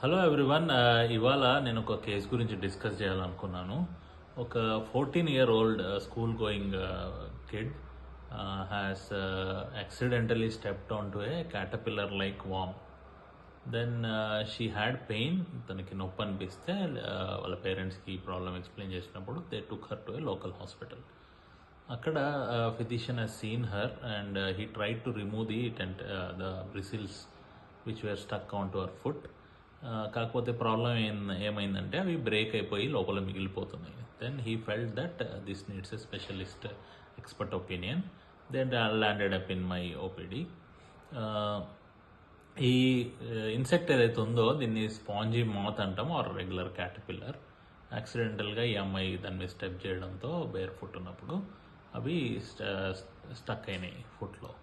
Hello everyone. ఇవాళ నేను ఒక కేసు గురించి డిస్కస్ చేయాలనుకున్నాను. ఒక 14-year old school going kid has accidentally stepped onto a caterpillar like worm. Then she had pain. తనకి నొప్పి అనిపిస్తే వాళ్ళ పేరెంట్స్కి ఈ ప్రాబ్లమ్ ఎక్స్ప్లెయిన్ చేసినప్పుడు they took her to a local hospital. అక్కడ physician has seen her and he tried to remove the bristles which were stuck on to her foot. కాకపోతే problem ఏమైందంటే అవి బ్రేక్ అయిపోయి లోపల మిగిలిపోతున్నాయి. Then he felt that this needs a specialist expert opinion. Then landed up in my OPD. ఈ insect ఏదైతే ఉందో దీన్ని స్పాంజీ మాత్ అంటాం ఆర్ రెగ్యులర్ క్యాటర్పిల్లర్. యాక్సిడెంటల్గా ఈ అమ్మాయి దాని మీద స్టెప్ చేయడంతో బేర్ ఫుట్ ఉన్నప్పుడు అవి స్టక్ అయినాయి ఫుట్లో.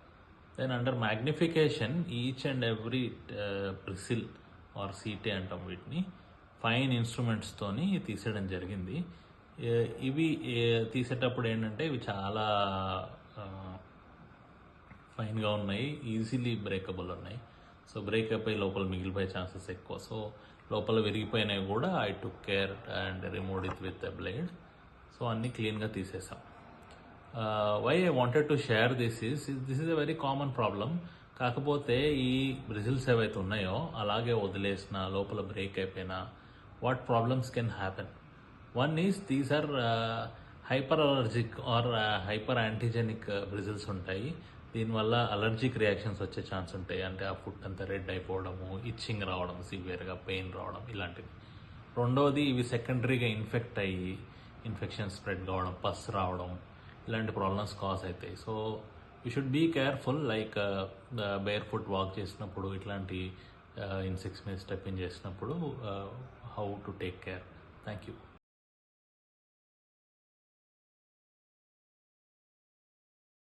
Then under magnification each and every bristle are setae అంటాం వీటిని ఫైన్ ఇన్స్ట్రుమెంట్స్తోని తీసేయడం జరిగింది. ఇవి తీసేటప్పుడు ఏంటంటే ఇవి చాలా ఫైన్గా ఉన్నాయి, ఈజీలీ బ్రేకబుల్ ఉన్నాయి. సో బ్రేక్ అయిపోయి లోపల మిగిలిపోయే ఛాన్సెస్ ఎక్కువ. సో లోపల విరిగిపోయినవి కూడా I took care and removed it with a blade. So అన్నీ క్లీన్గా తీసేసాం. Why I wanted to share this is a very common problem. కాకపోతే ఈ బ్రిజిల్స్ ఏవైతే ఉన్నాయో అలాగే వదిలేసిన లోపల బ్రేక్ అయిపోయినా what problems can happen. One is these are hyper allergic or hyper antigenic bristles ఉంటాయి. దీనివల్ల అలర్జిక్ రియాక్షన్స్ వచ్చే ఛాన్స్ ఉంటాయి. అంటే ఆ ఫుట్ అంతా రెడ్ అయిపోవడము, ఇచ్చింగ్ రావడం, సివియర్గా పెయిన్ రావడం ఇలాంటివి. రెండోది ఇవి సెకండరీగా ఇన్ఫెక్ట్ అయ్యి ఇన్ఫెక్షన్ స్ప్రెడ్ కావడం, పస్ రావడం ఇలాంటి ప్రాబ్లమ్స్ కాజ్ అవుతాయి. So you should be careful. Like barefoot walk చేసినప్పుడు ఇట్లాంటి ఇన్సెక్ట్స్ మీద స్టెప్ ఇన్ చేసినప్పుడు how to take care. Thank you.